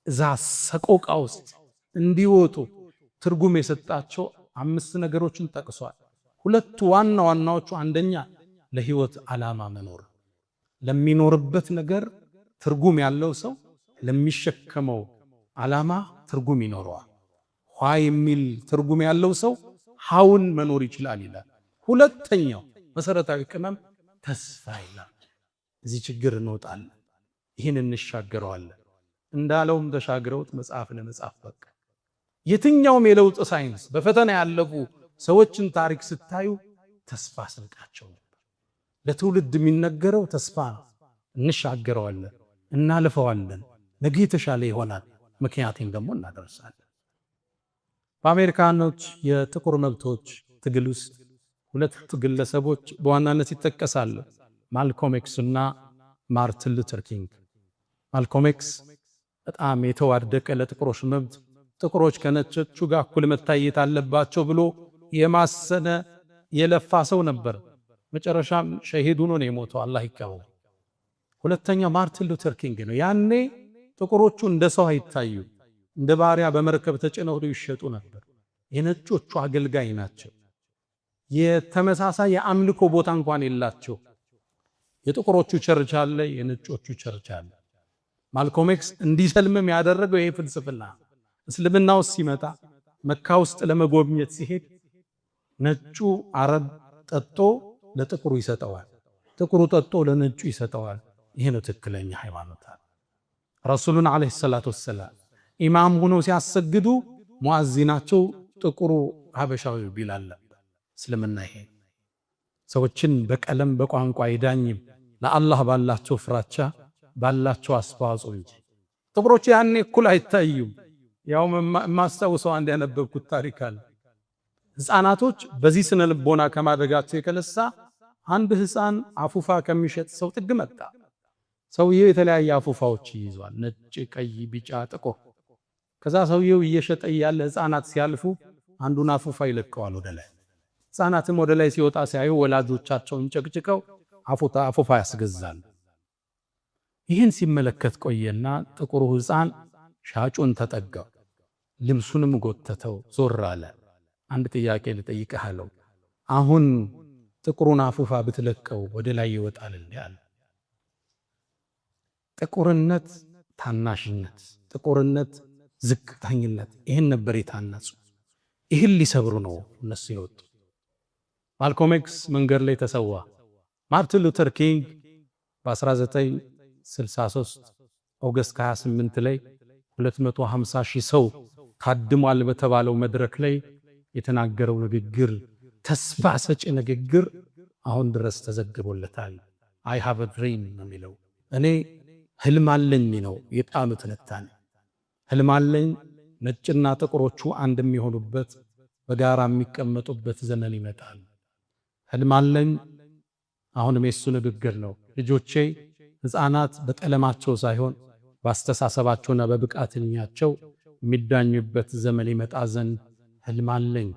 እዛ ሰቆቃ ውስጥ እንዲወጡ ትርጉም የሰጣቸው 5 ነገሮችን ጠቅሷል። ሁለቱ ዋና ዋናዎቹ አንደኛ ለህይወት ዓላማ መኖር፣ ለሚኖርበት ነገር ትርጉም ያለው ሰው ለሚሸከመው ዓላማ ትርጉም ይኖረዋል። ኋይ የሚል ትርጉም ያለው ሰው ሃውን መኖር ይችላል ይላል። ሁለተኛው መሰረታዊ ቅመም ተስፋ ይላል። እዚህ ችግር እንወጣለን፣ ይህን እንሻገረዋለን እንዳለውም ተሻግረውት መጽሐፍ ለመጻፍ በቃ። የትኛውም የለውጥ ሳይንስ በፈተና ያለፉ ሰዎችን ታሪክ ስታዩ ተስፋ ስንቃቸው ነበር። ለትውልድ የሚነገረው ተስፋ ነው። እንሻገረዋለን፣ እናልፈዋለን፣ ነገ የተሻለ ይሆናል፣ ምክንያቱም ደግሞ እናደርሳለን። በአሜሪካኖች የጥቁር መብቶች ትግል ውስጥ 2 ግለሰቦች በዋናነት ይጠቀሳሉ፣ ማልኮም ኤክስ እና ማርቲን ሉተር ኪንግ። ማልኮም ኤክስ በጣም የተዋደቀ ለጥቁሮች መብት ጥቁሮች ከነጮቹ ጋር እኩል መታየት አለባቸው ብሎ የማሰነ የለፋ ሰው ነበር። መጨረሻም ሸሂድ ሆኖ ነው የሞተው፣ አላህ ይቀበው። ሁለተኛው ማርቲን ሉተር ኪንግ ነው። ያኔ ጥቁሮቹ እንደ ሰው አይታዩ፣ እንደ ባሪያ በመርከብ ተጭነው ይሸጡ ነበር። የነጮቹ አገልጋይ ናቸው። የተመሳሳይ የአምልኮ ቦታ እንኳን የላቸው። የጥቁሮቹ ቸርች አለ፣ የነጮቹ ቸርች አለ። ማልኮም ኤክስ እንዲሰልምም ያደረገው ይሄ ፍልስፍና እስልምና ውስጥ ሲመጣ መካ ውስጥ ለመጎብኘት ሲሄድ ነጩ አረብ ጠጦ ለጥቁሩ ይሰጠዋል፣ ጥቁሩ ጠጦ ለነጩ ይሰጠዋል። ይሄ ነው ትክክለኛ ሃይማኖት። ረሱሉን አለይሂ ሰላቱ ወሰላም ኢማም ሆነው ሲያሰግዱ ሙአዚናቸው ጥቁሩ ሀበሻዊ ቢላል ነበር። እስልምና ይሄ ሰዎችን በቀለም በቋንቋ አይዳኝም፣ ለአላህ ባላቸው ፍራቻ ባላቸው አስተዋጽኦ እንጂ። ጥቁሮች ያኔ እኩል አይታዩም። ያው ማስተውሰው አንድ ያነበብኩት ታሪክ አለ። ህፃናቶች በዚህ ስነ ልቦና ከማድረጋቸው የተነሳ አንድ ህፃን አፉፋ ከሚሸጥ ሰው ጥግ መጣ። ሰውየው የተለያየ አፉፋዎች ይይዟል፣ ነጭ፣ ቀይ፣ ቢጫ፣ ጥቁር። ከዛ ሰውየው እየሸጠ ያለ ህፃናት ሲያልፉ አንዱን አፉፋ ይለቀዋል ወደ ላይ። ህፃናትም ወደ ላይ ሲወጣ ሲያዩ ወላጆቻቸውን ጨቅጭቀው አፉፋ ያስገዛል። ይህን ሲመለከት ቆየና ጥቁሩ ህፃን ሻጩን ተጠጋው፣ ልብሱንም ጎተተው፣ ዞር አለ። አንድ ጥያቄ ልጠይቅህ አለው። አሁን ጥቁሩን አፉፋ ብትለቀው ወደ ላይ ይወጣል እንዴ አለ። ጥቁርነት ታናሽነት፣ ጥቁርነት ዝቅተኝነት፣ ይህን ነበር የታነጹ። ይህን ሊሰብሩ ነው እነሱ የወጡ። ማልኮም ኤክስ መንገድ ላይ ተሰዋ። ማርቲን ሉተር ኪንግ በ1963 ኦገስት 28 ላይ 250 ሺህ ሰው ታድሟል በተባለው መድረክ ላይ የተናገረው ንግግር፣ ተስፋ ሰጪ ንግግር አሁን ድረስ ተዘግቦለታል። አይ ሃቭ አ ድሪም ነው የሚለው። እኔ ህልም አለኝ ነው የቃሉ ትንታኔ። ህልም አለኝ ነጭና ጥቁሮቹ አንድ የሚሆኑበት በጋራ የሚቀመጡበት ዘመን ይመጣል። ህልም አለኝ አሁንም የሱ ንግግር ነው። ልጆቼ ህፃናት በቀለማቸው ሳይሆን በአስተሳሰባቸውና በብቃትኛቸው የሚዳኙበት ዘመን ይመጣ ዘንድ ህልም አለኝ።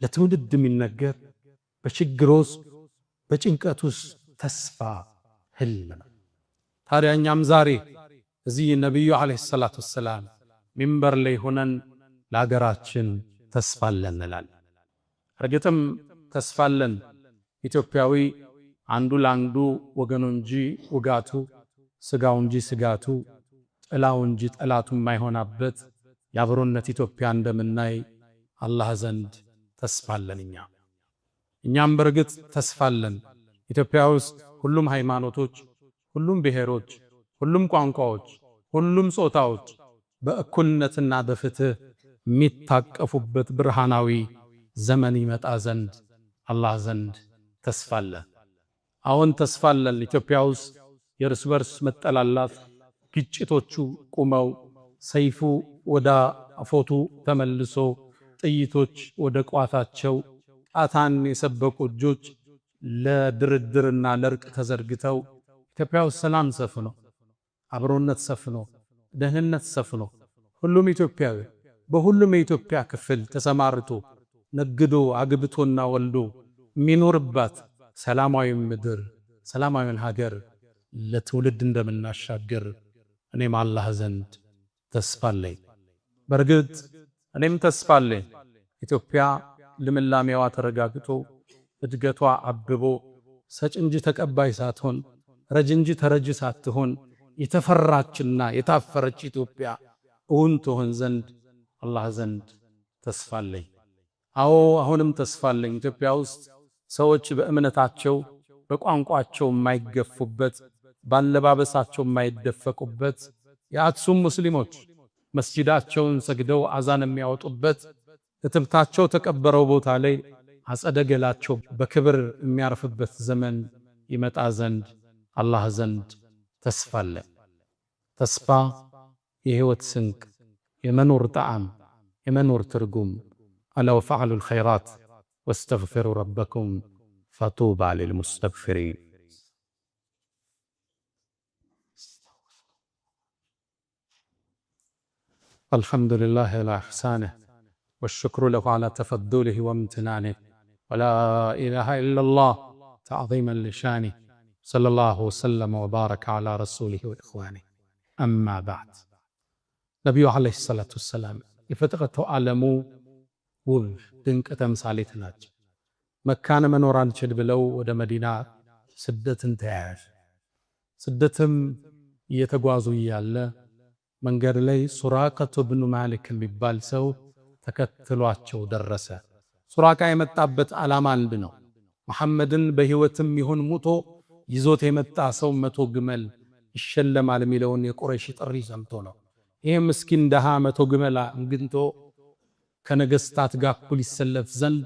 ለትውልድ የሚነገር በችግሮስ በጭንቀቱስ ተስፋ ህልም ነው። ታዲያ እኛም ዛሬ እዚህ ነብዩ አለይሂ ሰላቱ ወሰላም ሚንበር ላይ ሆነን ለሀገራችን ተስፋ አለን እንላለን። እርግጥም ተስፋ አለን። ኢትዮጵያዊ አንዱ ላንዱ ወገኑ እንጂ ውጋቱ፣ ስጋው እንጂ ስጋቱ፣ ጥላው እንጂ ጠላቱ የማይሆናበት የአብሮነት ኢትዮጵያ እንደምናይ አላህ ዘንድ ተስፋለን። እኛም በርግጥ ተስፋለን። ኢትዮጵያ ውስጥ ሁሉም ሃይማኖቶች፣ ሁሉም ብሔሮች፣ ሁሉም ቋንቋዎች፣ ሁሉም ጾታዎች በእኩልነትና በፍትህ የሚታቀፉበት ብርሃናዊ ዘመን ይመጣ ዘንድ አላህ ዘንድ ተስፋለን። አሁን ተስፋለን። ኢትዮጵያ ውስጥ የእርስ በርስ መጠላላት፣ ግጭቶቹ ቁመው፣ ሰይፉ ወደ አፎቱ ተመልሶ፣ ጥይቶች ወደ ቋታቸው፣ ጣታን የሰበቁ እጆች ለድርድርና ለእርቅ ተዘርግተው ኢትዮጵያ ውስጥ ሰላም ሰፍኖ፣ አብሮነት ሰፍኖ፣ ደህንነት ሰፍኖ ሁሉም ኢትዮጵያዊ በሁሉም የኢትዮጵያ ክፍል ተሰማርቶ ነግዶ አግብቶና ወልዶ የሚኖርባት ሰላማዊ ምድር፣ ሰላማዊ ሀገር ለትውልድ እንደምናሻገር እኔም አላህ ዘንድ ተስፋለኝ። በርግጥ እኔም ተስፋለኝ። ኢትዮጵያ ልምላሜዋ ተረጋግጦ እድገቷ አብቦ ሰጭ እንጂ ተቀባይ ሳትሆን ረጅ እንጂ ተረጅ ሳትሆን የተፈራችና የታፈረች ኢትዮጵያ እውን ትሆን ዘንድ አላህ ዘንድ ተስፋለኝ። አዎ አሁንም ተስፋለኝ። ኢትዮጵያ ውስጥ ሰዎች በእምነታቸው በቋንቋቸው የማይገፉበት፣ ባለባበሳቸው የማይደፈቁበት፣ የአክሱም ሙስሊሞች መስጂዳቸውን ሰግደው አዛን የሚያወጡበት፣ እትብታቸው ተቀበረው ቦታ ላይ አጸደ ገላቸው በክብር የሚያርፍበት ዘመን ይመጣ ዘንድ አላህ ዘንድ ተስፋለን። ተስፋ የህይወት ስንቅ፣ የመኖር ጣዕም፣ የመኖር ትርጉም። አላ ወፈዐሉ الخيرات واستغفروا ربكم فطوبى للمستغفرين። الحمد لله على إحسانه والشكر له على تفضله وامتنانه، ولا إله إلا الله تعظيما لشانه، صلى الله وسلم وبارك على رسوله وإخوانه. أما بعد، ነቢዩ ዓለይሂ ሰላቱ ወሰላም የፍጥረቱ ዓለሙ ውብ ድንቅ ተምሳሌት ናቸው። መካን መኖር አንችል ብለው ወደ መዲና ስደትን ተያያዥ። ስደትም እየተጓዙ እያለ መንገድ ላይ ሱራቀቱ ብኑ ማሊክ የሚባል ሰው ተከትሏቸው ደረሰ። ሱራቃ የመጣበት ዓላማ አንድ ነው። መሐመድን በሕይወትም ይሁን ሙቶ ይዞት የመጣ ሰው 100 ግመል ይሸለማል የሚለውን የቁረይሽ ጥሪ ሰምቶ ነው። ይሄ ምስኪን ደሃ 100 ግመል አግኝቶ ከነገስታት ጋር እኩል ይሰለፍ ዘንድ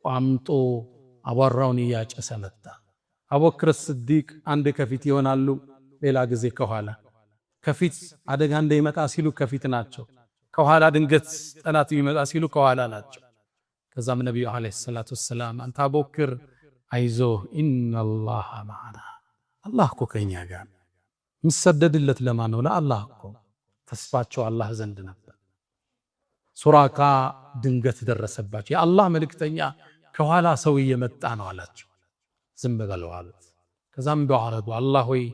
ቋምጦ አቧራውን እያጨሰ መጣ። አቡበክር ስዲቅ አንድ ከፊት ይሆናሉ፣ ሌላ ጊዜ ከኋላ። ከፊት አደጋ እንደሚመጣ ሲሉ ከፊት ናቸው፣ ከኋላ ድንገት ጠላት የሚመጣ ሲሉ ከኋላ ናቸው። ከዛም ነብዩ አለይሂ ሰላቱ ወሰላም አንተ አቡበክር አይዞህ ኢነላህ ማዓና፣ አላህ እኮ ከኛ ጋር የሚሰደድለት ለማን ነው? ለአላህ እኮ። ተስፋቸው አላህ ዘንድ ነበር። ሱራቃ ድንገት ደረሰባቸው። የአላህ መልእክተኛ ከኋላ ሰው እየመጣ ነው አላቸው። ዝም በለው አሉት። ከዛም ዱዓ አረጉ፣ አላህ ሆይ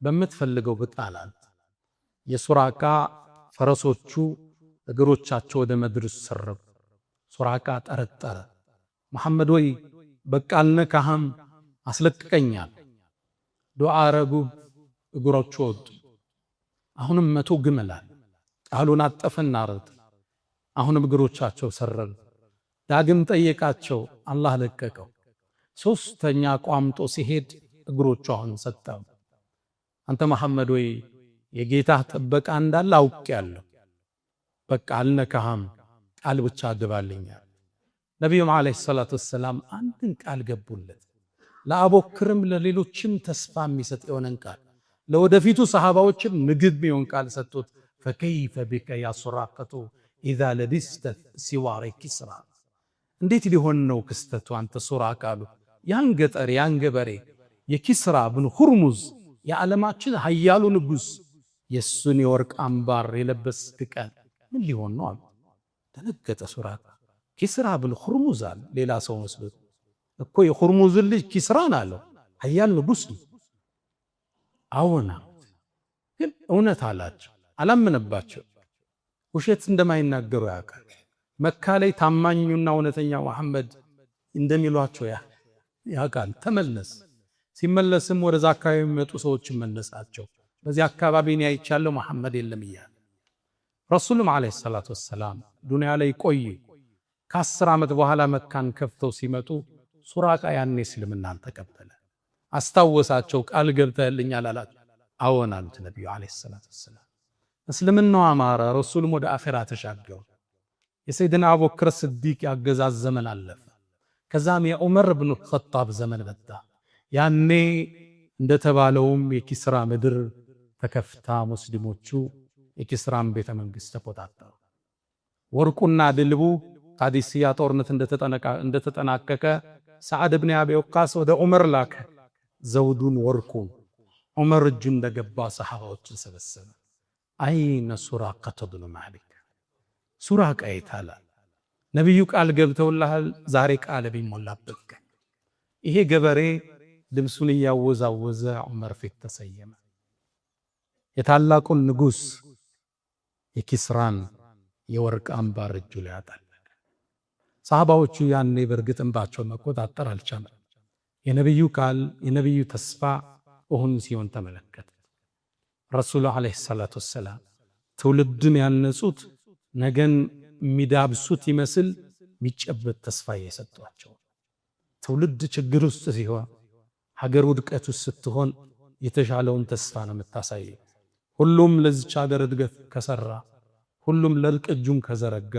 በምትፈልገው ብጣላል። የሱራቃ ፈረሶቹ እግሮቻቸው ወደ ምድር ሰረጉ። ሱራቃ ጠረጠረ። መሐመድ ወይ በቃ አልነካህም፣ አስለቅቀኛል። ዱዓ አረጉ፣ እግሮቹ ወጡ። አሁንም 100 ግመል ቃሉን አጠፈና አረድ። አሁንም እግሮቻቸው ሰረጉ። ዳግም ጠየቃቸው፣ አላህ ለቀቀው። ሶስተኛ ቋምጦ ሲሄድ እግሮቹ አሁን ሰጠው። አንተ መሐመድ ወይ የጌታህ ጥበቃ እንዳለ አውቄያለሁ፣ በቃ አልነካህም፣ ቃል ብቻ ግባልኛል። ነቢዩም ዓለይሂ ሰላቱ ወሰላም አንድን ቃል ገቡለት፣ ለአቡበክርም ለሌሎችም ተስፋ የሚሰጥ የሆነን ቃል፣ ለወደፊቱ ሰሃባዎችም ምግብ የሚሆን ቃል ሰጡት። ፈከይፈ ቢከ ያ ሱራቀቱ ኢዛ ለቢስተ ሲዋረ ኪስራ፣ እንዴት ሊሆን ነው ክስተቱ አንተ ሱራቃ አሉ። ያን ገጠር ያን ገበሬ የኪስራ ብን ሁርሙዝ የዓለማችን ሀያሉ ንጉስ የሱን የወርቅ አምባር የለበስክ ቀን ምን ሊሆን ነው አሉ። ደነገጠ ሱራቃ። ኪስራ ብን ሁርሙዝ አለ። ሌላ ሰው መስሎት እኮ የሁርሙዝ ልጅ ኪስራን አለው። ሀያል ንጉስ ነው። አዎና ግን እውነት አላቸው። አላመነባቸው። ውሸት እንደማይናገሩ ያውቃል። መካ ላይ ታማኙና እውነተኛ መሐመድ እንደሚሏቸው ያ ያውቃል። ተመለስ። ሲመለስም ወደዛ አካባቢ የሚመጡ ሰዎች መለሳቸው። በዚህ አካባቢ እኔ አይቻለሁ መሐመድ የለም እያለ ረሱሉም ዓለይሂ ሰላቱ ወሰላም ዱንያ ላይ ቆዩ። ከ10 ዓመት በኋላ መካን ከፍተው ሲመጡ ሱራቃ ያኔ እስልምናን ተቀበለ። አስታወሳቸው። ቃል ገብተህልኛል አላቸው። አዎን አሉት ነቢዩ ዓለይሂ ሰላቱ ወሰላም። እስልምናው አማረ። ረሱሉም ወደ አኺራ ተሻገሩ። የሰይድና አቡበክር ስዲቅ ያገዛዝ ዘመን አለፈ። ከዛም የዑመር ብኑ ኸጣብ ዘመን መጣ። ያኔ እንደተባለውም የኪስራ ምድር ተከፍታ ሙስሊሞቹ የኪስራን ቤተ መንግሥት ተቆጣጠሩ። ወርቁና ድልቡ ቃዲስያ ጦርነት እንደተጠናቀቀ ሰዓድ ብን አቢ ወቃስ ወደ ዑመር ላከ። ዘውዱን ወርቁን ዑመር እጁ እንደገባ ሰሓባዎችን ሰበሰበ። አይነ ሱራቀተ ብኑ ማሊክ፣ ሱራቃ የታለ? ነቢዩ ቃል ገብተውልሃል፣ ዛሬ ቃል ቢሞላበት ቀን። ይሄ ገበሬ ልብሱን እያወዛወዘ ዑመር ፊት ተሰየመ። የታላቁን ንጉሥ የኪስራን የወርቅ አምባር እጁ ላይ አጠለቀ። ሰሃባዎቹ ያኔ በእርግጥ እንባቸውን መቆጣጠር አልቻለም። የነቢዩ ቃል የነቢዩ ተስፋ እውን ሲሆን ተመለከተ። ረሱሉ ዓለይሂ ሰላቱ ወሰላም ትውልድን ያነጹት ነገን የሚዳብሱት ይመስል የሚጨበት ተስፋ እየሰጧቸው። ትውልድ ችግር ውስጥ ሲሆን፣ ሀገር ውድቀት ውስጥ ስትሆን የተሻለውን ተስፋ ነው የምታሳየው። ሁሉም ለዚች ሀገር እድገት ከሰራ፣ ሁሉም ለልቅ እጁን ከዘረጋ፣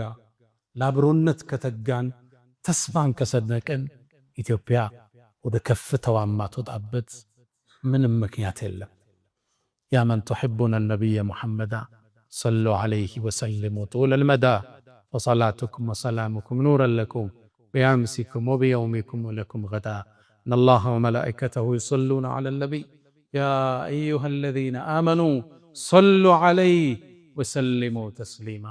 ለአብሮነት ከተጋን፣ ተስፋን ከሰነቅን ኢትዮጵያ ወደ ከፍታዋ ማትወጣበት ምንም ምክንያት የለም። ያ መን ቱሒቡነ ነቢየ ሙሐመዳ ሰሉ ዐለይሂ ወሰሊሙ ጡለል መዳ ወሰላቱኩም ወሰላሙኩም ኑረን ለኩም ቢአምሲኩም ወቢየውሚኩም ወለኩም ገዳ ኢነላሀ ወመላኢከተሁ ዩሰሉነ ዐለን ነቢይ ያ አዩሃ አለዚነ አመኑ ሰሉ ዐለይሂ ወሰሊሙ ተስሊማ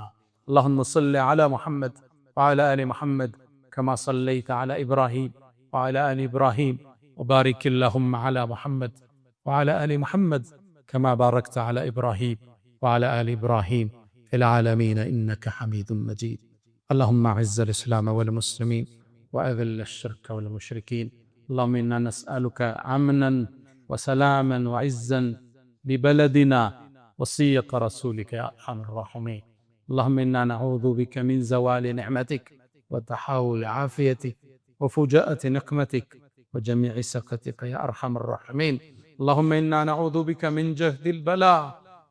اللهم صل على محمد وعلى آل محمد كما صليت على إبراهيم وعلى آل إبراهيم وبارك اللهم على محمد وعلى آل محمد كما باركت على إبراهيم وعلى آل إبراهيم في العالمين إنك حميد مجيد. اللهم أعز الإسلام والمسلمين وأذل الشرك والمشركين. اللهم إنا نسألك أمنا وسلاما وعزا ببلدنا وصية رسولك يا أرحم الراحمين. اللهم إنا نعوذ بك من زوال نعمتك وتحول عافيتك وفجاءة نقمتك وجميع سخطك يا أرحم الراحمين. اللهم إنا نعوذ بك من جهد البلاء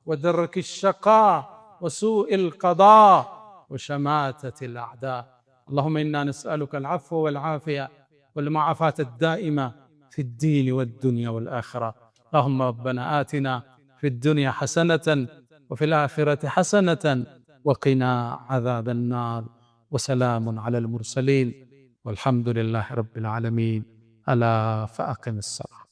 ودرك الشقاء وسوء القضاء وشماتة الأعداء. اللهم إنا نسألك العفو والعافية والمعافاة الدائمة في الدين والدنيا والآخرة. اللهم ربنا آتنا في الدنيا حسنة وفي الآخرة حسنة وقنا عذاب النار. وسلام على المرسلين والحمد لله رب العالمين. ألا فأقم الصلاة.